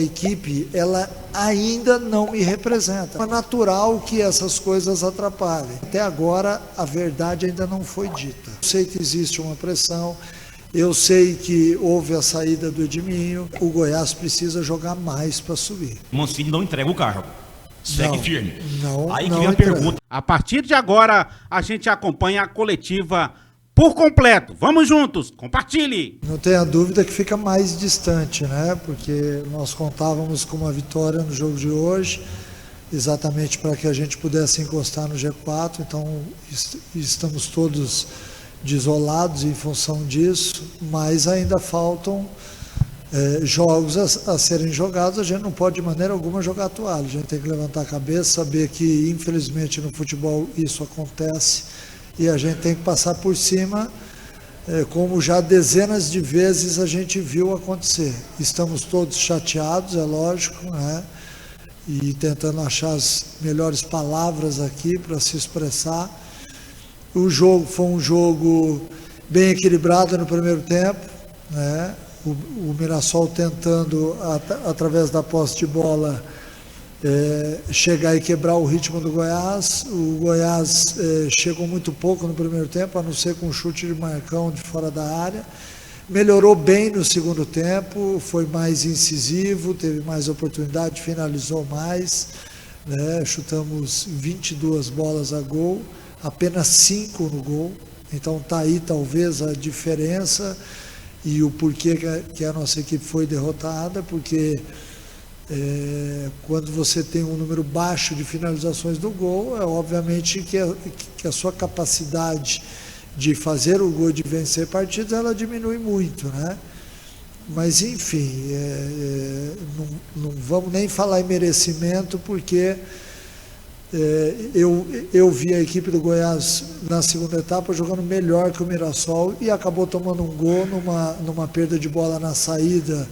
A equipe, ela ainda não me representa. É natural que essas coisas atrapalhem. Até agora, a verdade ainda não foi dita. Eu sei que existe uma pressão, eu sei que houve a saída do Edminho, o Goiás precisa jogar mais para subir. Mancini não entrega o cargo. Segue firme. Aí que vem a pergunta. A partir de agora, a gente acompanha a coletiva por completo. Vamos juntos, compartilhe! Não tenha dúvida que fica mais distante, né? Porque nós contávamos com uma vitória no jogo de hoje, exatamente para que a gente pudesse encostar no G4, então estamos todos desolados em função disso, mas ainda faltam jogos a serem jogados. A gente não pode de maneira alguma jogar a toalha, a gente tem que levantar a cabeça, saber que infelizmente no futebol isso acontece, e a gente tem que passar por cima, como já dezenas de vezes a gente viu acontecer. Estamos todos chateados, é lógico, né? E tentando achar as melhores palavras aqui para se expressar. O jogo foi um jogo bem equilibrado no primeiro tempo, né? O Mirassol tentando, através da posse de bola, chegar e quebrar o ritmo do Goiás. O Goiás chegou muito pouco no primeiro tempo, a não ser com um chute de Marcão de fora da área. Melhorou bem no segundo tempo, foi mais incisivo, teve mais oportunidade, finalizou mais, né? Chutamos 22 bolas a gol, apenas 5 no gol. Então está aí talvez a diferença e o porquê que a nossa equipe foi derrotada, porque quando você tem um número baixo de finalizações do gol, obviamente que a sua capacidade de fazer o gol, de vencer partidas, ela diminui muito, né? Mas enfim, não vamos nem falar em merecimento, porque eu vi a equipe do Goiás na segunda etapa jogando melhor que o Mirassol e acabou tomando um gol numa perda de bola na saída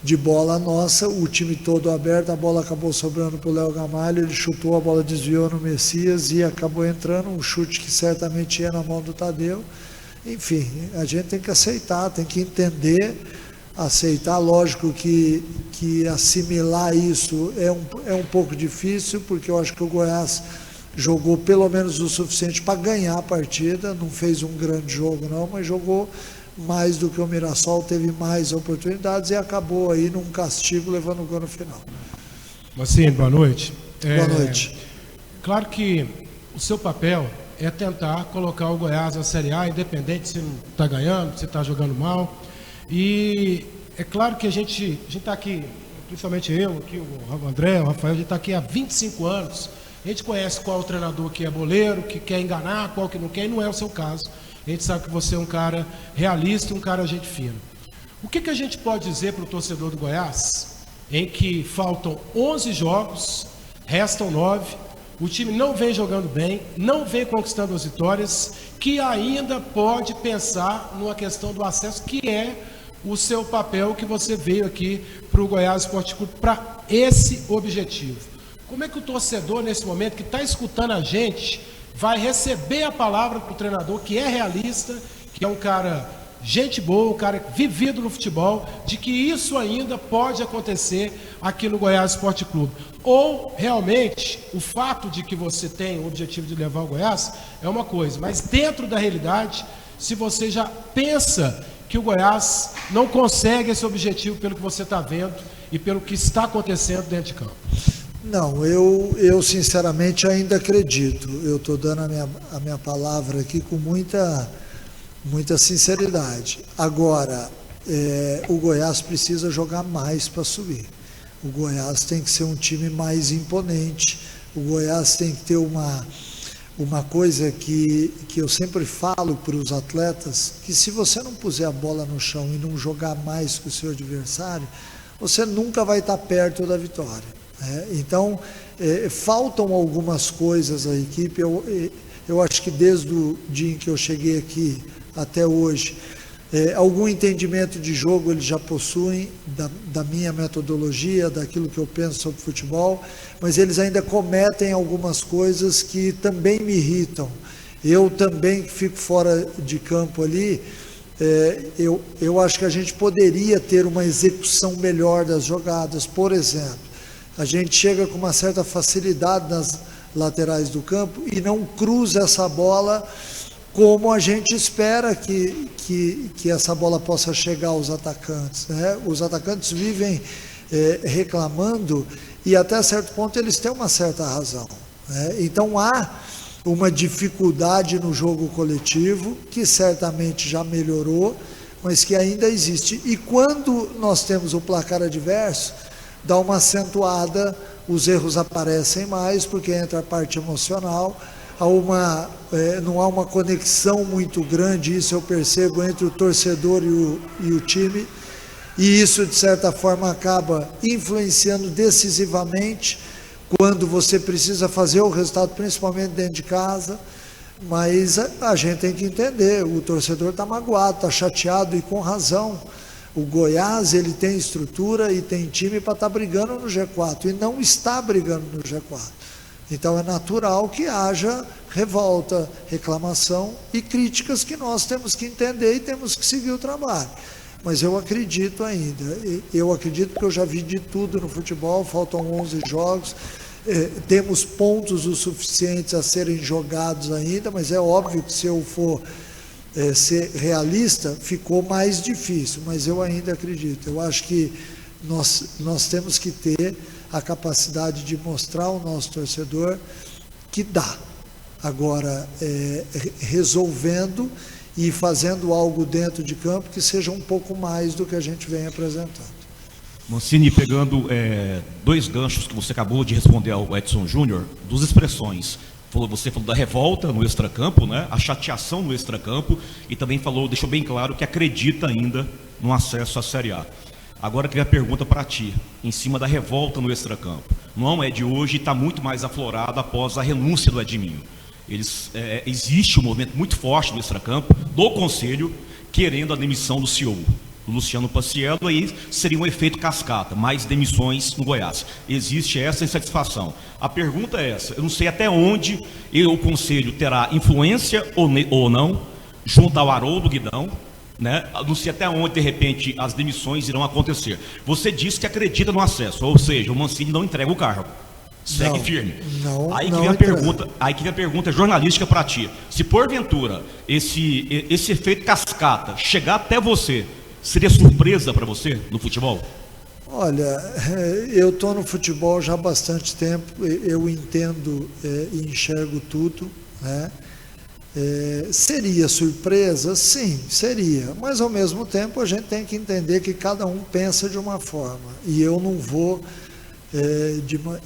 de bola nossa, o time todo aberto, a bola acabou sobrando para o Léo Gamalho, ele chutou, a bola desviou no Messias e acabou entrando, um chute que certamente ia na mão do Tadeu. Enfim, a gente tem que aceitar, tem que entender, aceitar. Lógico que assimilar isso é um pouco difícil, porque eu acho que o Goiás jogou pelo menos o suficiente para ganhar a partida, não fez um grande jogo não, mas jogou mais do que o Mirassol, teve mais oportunidades e acabou aí num castigo levando o gol no final. Mancini, boa noite. Boa noite. Claro que o seu papel é tentar colocar o Goiás na Série A, independente se não está ganhando, se está jogando mal. E é claro que a gente está aqui, principalmente eu, aqui, o André, o Rafael, a gente está aqui há 25 anos. A gente conhece qual é o treinador que é boleiro, que quer enganar, qual que não quer, e não é o seu caso. A gente sabe que você é um cara realista e um cara gente fina. O que a gente pode dizer para o torcedor do Goiás, em que faltam 11 jogos, restam 9, o time não vem jogando bem, não vem conquistando as vitórias, que ainda pode pensar numa questão do acesso, que é o seu papel que você veio aqui para o Goiás Esporte Clube, para esse objetivo. Como é que o torcedor, nesse momento, que está escutando a gente, vai receber a palavra do treinador, que é realista, que é um cara gente boa, um cara vivido no futebol, de que isso ainda pode acontecer aqui no Goiás Esporte Clube? Ou, realmente, o fato de que você tem o objetivo de levar o Goiás é uma coisa, mas dentro da realidade, se você já pensa que o Goiás não consegue esse objetivo pelo que você está vendo e pelo que está acontecendo dentro de campo. Não, eu sinceramente ainda acredito. Eu estou dando a minha palavra aqui com muita sinceridade. Agora, o Goiás precisa jogar mais para subir. O Goiás tem que ser um time mais imponente. O Goiás tem que ter uma coisa que eu sempre falo para os atletas, que se você não puser a bola no chão e não jogar mais que o seu adversário, você nunca vai estar perto da vitória. Então, faltam algumas coisas à equipe. Eu acho que desde o dia em que eu cheguei aqui até hoje, algum entendimento de jogo eles já possuem, da minha metodologia, daquilo que eu penso sobre futebol, mas eles ainda cometem algumas coisas que também me irritam. Eu também fico fora de campo ali, eu acho que a gente poderia ter uma execução melhor das jogadas. Por exemplo, a gente chega com uma certa facilidade nas laterais do campo e não cruza essa bola como a gente espera que essa bola possa chegar aos atacantes, né? Os atacantes vivem reclamando e até certo ponto eles têm uma certa razão, né? Então há uma dificuldade no jogo coletivo que certamente já melhorou, mas que ainda existe. E quando nós temos o placar adverso, dá uma acentuada, os erros aparecem mais, porque entra a parte emocional, não há uma conexão muito grande, isso eu percebo, entre o torcedor e o time, e isso de certa forma acaba influenciando decisivamente quando você precisa fazer o resultado, principalmente dentro de casa. Mas a gente tem que entender, o torcedor está magoado, está chateado e com razão. O Goiás, ele tem estrutura e tem time para estar brigando no G4 e não está brigando no G4. Então é natural que haja revolta, reclamação e críticas que nós temos que entender e temos que seguir o trabalho. Mas eu acredito ainda, eu acredito porque eu já vi de tudo no futebol, faltam 11 jogos, temos pontos o suficientes a serem jogados ainda, mas é óbvio que se eu for ser realista, ficou mais difícil, mas eu ainda acredito. Eu acho que nós temos que ter a capacidade de mostrar ao nosso torcedor que dá. Agora, resolvendo e fazendo algo dentro de campo que seja um pouco mais do que a gente vem apresentando. Mancini, pegando dois ganchos que você acabou de responder ao Edson Júnior, duas expressões. Você falou da revolta no extracampo, né? A chateação no extracampo, e também deixou bem claro que acredita ainda no acesso à Série A. Agora eu queria a pergunta para ti, em cima da revolta no extracampo. Não é de hoje e está muito mais aflorada após a renúncia do Edminho. Existe um movimento muito forte no extracampo do Conselho querendo a demissão do CEO, do Luciano Paciello, aí seria um efeito cascata, mais demissões no Goiás. Existe essa insatisfação. A pergunta é essa, eu não sei até onde o Conselho terá influência ou não, junto ao Haroldo Guidão, né? Não sei até onde, de repente, as demissões irão acontecer. Você disse que acredita no acesso, ou seja, o Mancini não entrega o cargo. Segue firme. Aí que vem a pergunta jornalística para ti. Se porventura esse efeito cascata chegar até você, seria surpresa para você no futebol? Olha, eu estou no futebol já há bastante tempo, eu entendo e enxergo tudo, né? Seria surpresa? Sim, seria, mas ao mesmo tempo a gente tem que entender que cada um pensa de uma forma, e eu não vou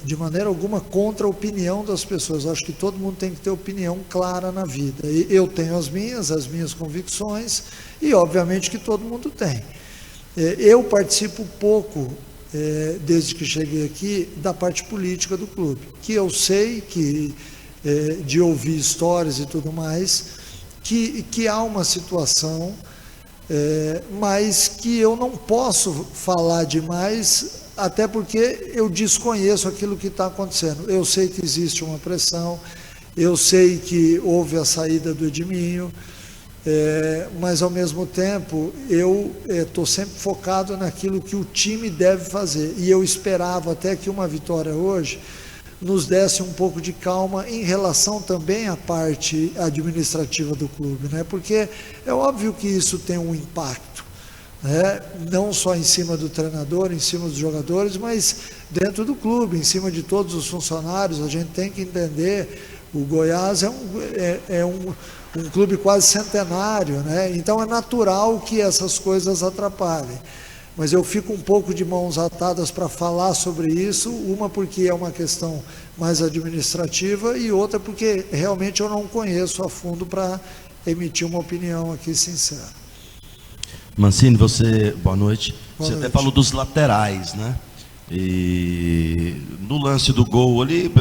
de maneira alguma contra a opinião das pessoas. Acho que todo mundo tem que ter opinião clara na vida, e eu tenho as minhas convicções, e obviamente que todo mundo tem. Eu participo pouco, desde que cheguei aqui, da parte política do clube, que eu sei que de ouvir histórias e tudo mais, que há uma situação, mas que eu não posso falar demais, até porque eu desconheço aquilo que está acontecendo. Eu sei que existe uma pressão, eu sei que houve a saída do Edminho, mas ao mesmo tempo eu estou sempre focado naquilo que o time deve fazer, e eu esperava até que uma vitória hoje nos desse um pouco de calma em relação também à parte administrativa do clube, né? Porque é óbvio que isso tem um impacto, né? Não só em cima do treinador, em cima dos jogadores, mas dentro do clube, em cima de todos os funcionários. A gente tem que entender, o Goiás é um clube quase centenário, né? Então é natural que essas coisas atrapalhem. Mas eu fico um pouco de mãos atadas para falar sobre isso, uma porque é uma questão mais administrativa e outra porque realmente eu não conheço a fundo para emitir uma opinião aqui sincera. Mancini, boa noite. Você até falou dos laterais, né? E no lance do gol ali,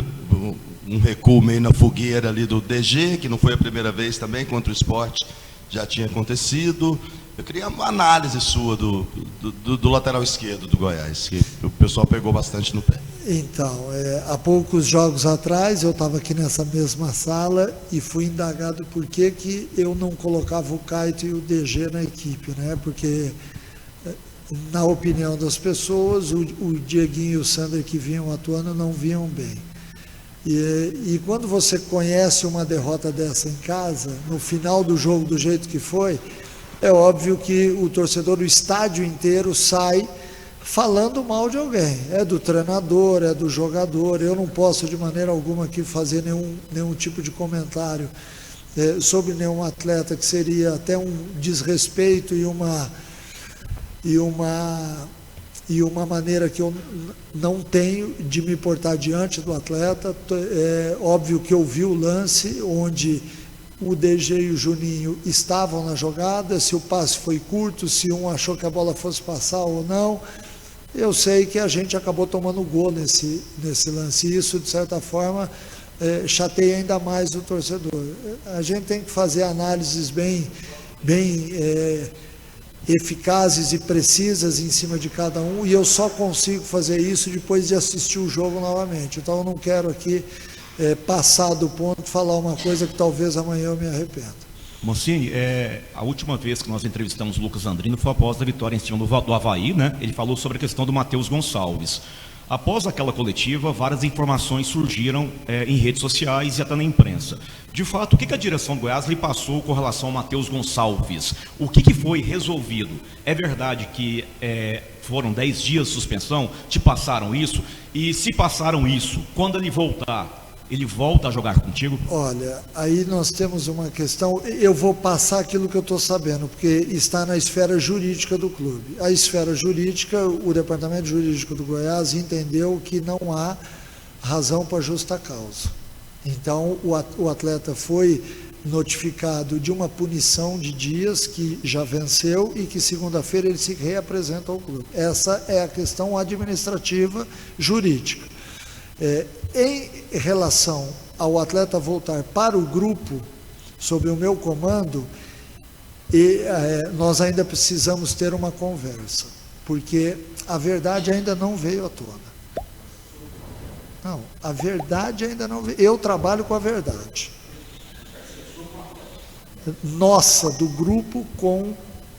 um recuo meio na fogueira ali do DG, que não foi a primeira vez também, contra o Sport, já tinha acontecido. Eu queria uma análise sua do lateral esquerdo do Goiás, que o pessoal pegou bastante no pé. Então, há poucos jogos atrás, eu estava aqui nessa mesma sala e fui indagado por que eu não colocava o Caio e o DG na equipe, né? Porque, na opinião das pessoas, o Dieguinho e o Sander que vinham atuando não vinham bem. E quando você conhece uma derrota dessa em casa, no final do jogo, do jeito que foi, é óbvio que o torcedor, o estádio inteiro sai falando mal de alguém. É do treinador, é do jogador. Eu não posso de maneira alguma aqui fazer nenhum tipo de comentário sobre nenhum atleta, que seria até um desrespeito e uma maneira que eu não tenho de me portar diante do atleta. É óbvio que eu vi o lance onde o DG e o Juninho estavam na jogada, se o passe foi curto, se um achou que a bola fosse passar ou não. Eu sei que a gente acabou tomando gol nesse lance, e isso, de certa forma, chateia ainda mais o torcedor. A gente tem que fazer análises bem eficazes e precisas em cima de cada um, e eu só consigo fazer isso depois de assistir o jogo novamente. Então eu não quero aqui passar do ponto, falar uma coisa que talvez amanhã eu me arrependa. Mancini, a última vez que nós entrevistamos o Lucas Andrino foi após a vitória em cima do Avaí, né? Ele falou sobre a questão do Matheus Gonçalves. Após aquela coletiva, várias informações surgiram em redes sociais e até na imprensa. De fato, o que a direção do Goiás lhe passou com relação ao Matheus Gonçalves? O que foi resolvido? É verdade que foram 10 dias de suspensão? Te passaram isso? E se passaram isso, quando ele voltar, ele volta a jogar contigo? Olha, aí nós temos uma questão, eu vou passar aquilo que eu estou sabendo, porque está na esfera jurídica do clube. A esfera jurídica, o Departamento Jurídico do Goiás entendeu que não há razão para justa causa. Então, o atleta foi notificado de uma punição de dias que já venceu e que segunda-feira ele se reapresenta ao clube. Essa é a questão administrativa jurídica. Em relação ao atleta voltar para o grupo, sob o meu comando, nós ainda precisamos ter uma conversa, porque a verdade ainda não veio à tona. Não, a verdade ainda não veio. Eu trabalho com a verdade. Nossa, do grupo com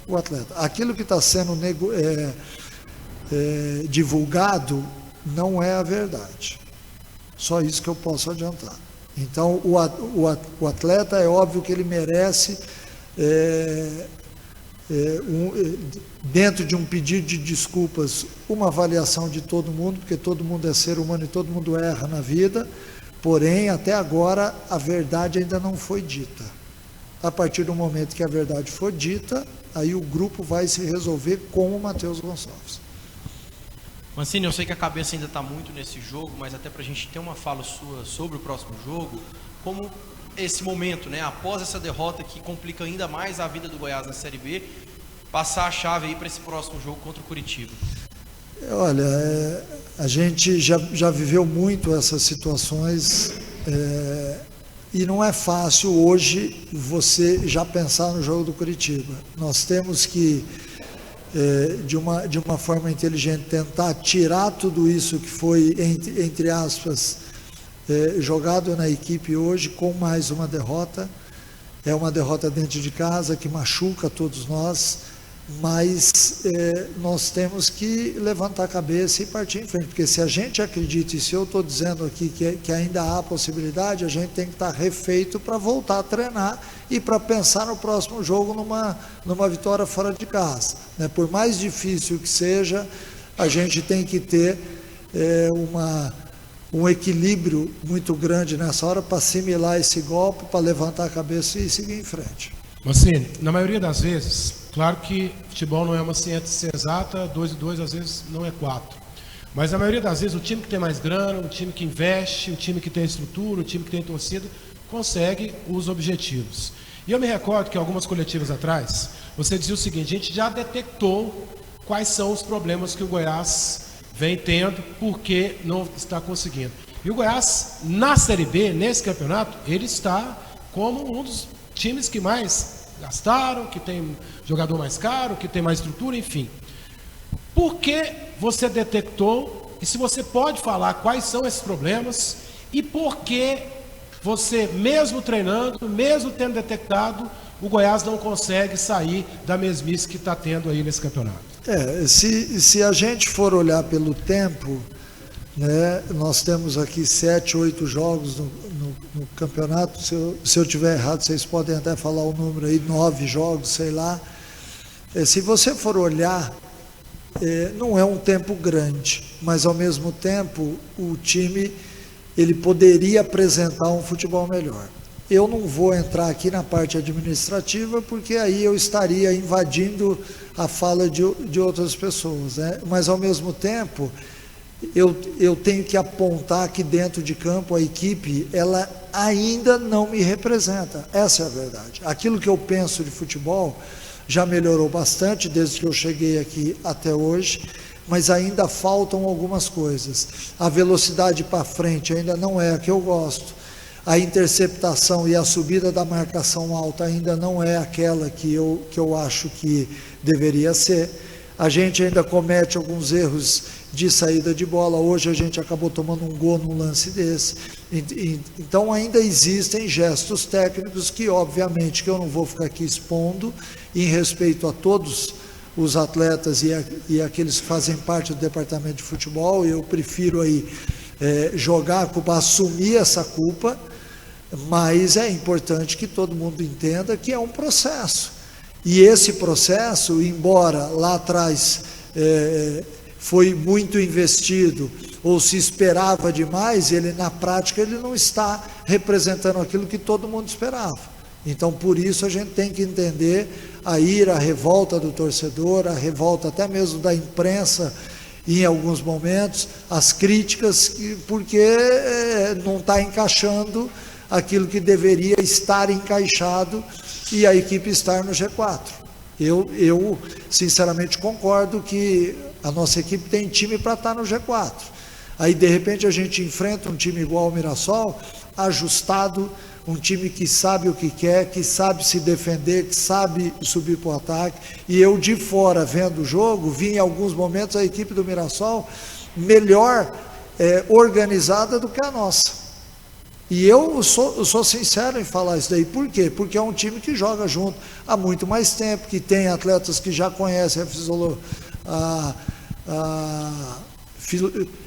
o atleta. Aquilo que está sendo divulgado não é a verdade. Só isso que eu posso adiantar. Então, o atleta, é óbvio que ele merece, dentro de um pedido de desculpas, uma avaliação de todo mundo, porque todo mundo é ser humano e todo mundo erra na vida, porém, até agora, a verdade ainda não foi dita. A partir do momento que a verdade for dita, aí o grupo vai se resolver com o Matheus Gonçalves. Mancini, eu sei que a cabeça ainda está muito nesse jogo, mas até para a gente ter uma fala sua sobre o próximo jogo, como esse momento, né, após essa derrota que complica ainda mais a vida do Goiás na Série B, passar a chave aí para esse próximo jogo contra o Curitiba. Olha, a gente já viveu muito essas situações, e não é fácil hoje você já pensar no jogo do Curitiba. Nós temos que de uma forma inteligente, tentar tirar tudo isso que foi, entre aspas, jogado na equipe hoje, com mais uma derrota. É uma derrota dentro de casa que machuca todos nós, mas nós temos que levantar a cabeça e partir em frente, porque se a gente acredita, e se eu estou dizendo aqui que ainda há possibilidade, a gente tem que estar refeito para voltar a treinar e para pensar no próximo jogo numa vitória fora de casa, né? Por mais difícil que seja, a gente tem que ter um equilíbrio muito grande nessa hora para assimilar esse golpe, para levantar a cabeça e seguir em frente. Mancini, na maioria das vezes, claro que futebol não é uma ciência exata, 2 e 2 às vezes não é 4. Mas na maioria das vezes o time que tem mais grana, o time que investe, o time que tem estrutura, o time que tem torcida, consegue os objetivos. E eu me recordo que algumas coletivas atrás, você dizia o seguinte: a gente já detectou quais são os problemas que o Goiás vem tendo, porque não está conseguindo. E o Goiás, na Série B, nesse campeonato, ele está como um dos times que mais gastaram, que tem jogador mais caro, que tem mais estrutura, enfim. Por que você detectou, e se você pode falar quais são esses problemas, e por que você, mesmo treinando, mesmo tendo detectado, o Goiás não consegue sair da mesmice que está tendo aí nesse campeonato? Se a gente for olhar pelo tempo, né, nós temos aqui 7, 8 jogos no campeonato. Se eu tiver errado, vocês podem até falar o número aí, 9 jogos, sei lá. Se você for olhar, não é um tempo grande, mas ao mesmo tempo o time ele poderia apresentar um futebol melhor. Eu não vou entrar aqui na parte administrativa, porque aí eu estaria invadindo a fala de outras pessoas, né? Mas ao mesmo tempo eu tenho que apontar que dentro de campo a equipe ela ainda não me representa. Essa é a verdade. Aquilo que eu penso de futebol já melhorou bastante desde que eu cheguei aqui até hoje, mas ainda faltam algumas coisas. A velocidade para frente ainda não é a que eu gosto. A interceptação e a subida da marcação alta ainda não é aquela que eu acho que deveria ser. A gente ainda comete alguns erros de saída de bola. Hoje a gente acabou tomando um gol num lance desse. Então ainda existem gestos técnicos que obviamente que eu não vou ficar aqui expondo, em respeito a todos os atletas e aqueles que fazem parte do departamento de futebol. Eu prefiro aí jogar a culpa, assumir essa culpa, mas é importante que todo mundo entenda que é um processo. E esse processo, embora lá atrás foi muito investido ou se esperava demais, ele na prática ele não está representando aquilo que todo mundo esperava. Então por isso a gente tem que entender a ira, a revolta do torcedor, a revolta até mesmo da imprensa em alguns momentos, as críticas, porque não está encaixando aquilo que deveria estar encaixado e a equipe estar no G4. Eu sinceramente concordo que a nossa equipe tem time para estar no G4. Aí de repente a gente enfrenta um time igual ao Mirassol, ajustado, um time que sabe o que quer, que sabe se defender, que sabe subir para o ataque. E eu de fora vendo o jogo, vi em alguns momentos a equipe do Mirassol melhor organizada do que a nossa. E eu sou sincero em falar isso daí. Por quê? Porque é um time que joga junto há muito mais tempo, que tem atletas que já conhecem a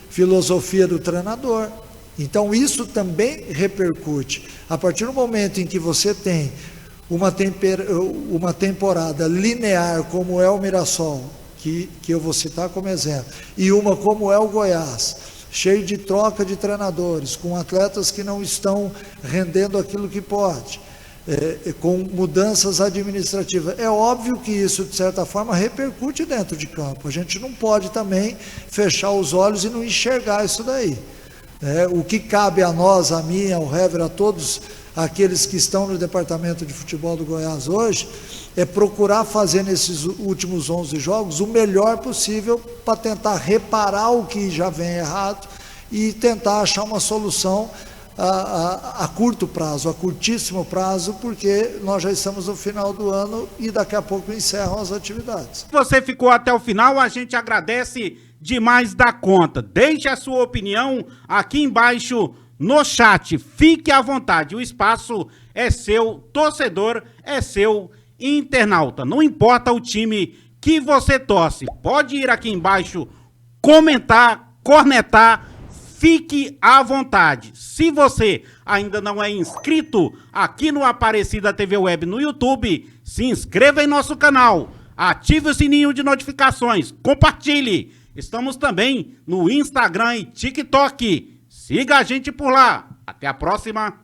filosofia do treinador. Então isso também repercute. A partir do momento em que você tem uma temporada linear como é o Mirassol, que eu vou citar como exemplo, e uma como é o Goiás, cheio de troca de treinadores, com atletas que não estão rendendo aquilo que pode, com mudanças administrativas. É óbvio que isso, de certa forma, repercute dentro de campo. A gente não pode também fechar os olhos e não enxergar isso daí. O que cabe a nós, a mim, ao Hever, a todos aqueles que estão no departamento de futebol do Goiás hoje, é procurar fazer nesses últimos 11 jogos o melhor possível para tentar reparar o que já vem errado e tentar achar uma solução a curto prazo, a curtíssimo prazo, porque nós já estamos no final do ano e daqui a pouco encerram as atividades. Se você ficou até o final, a gente agradece demais da conta. Deixe a sua opinião aqui embaixo no chat. Fique à vontade, o espaço é seu, torcedor é seu, internauta. Não importa o time que você torce, pode ir aqui embaixo, comentar, cornetar, fique à vontade. Se você ainda não é inscrito aqui no Aparecida TV Web no YouTube, se inscreva em nosso canal, ative o sininho de notificações, compartilhe. Estamos também no Instagram e TikTok. Siga a gente por lá. Até a próxima.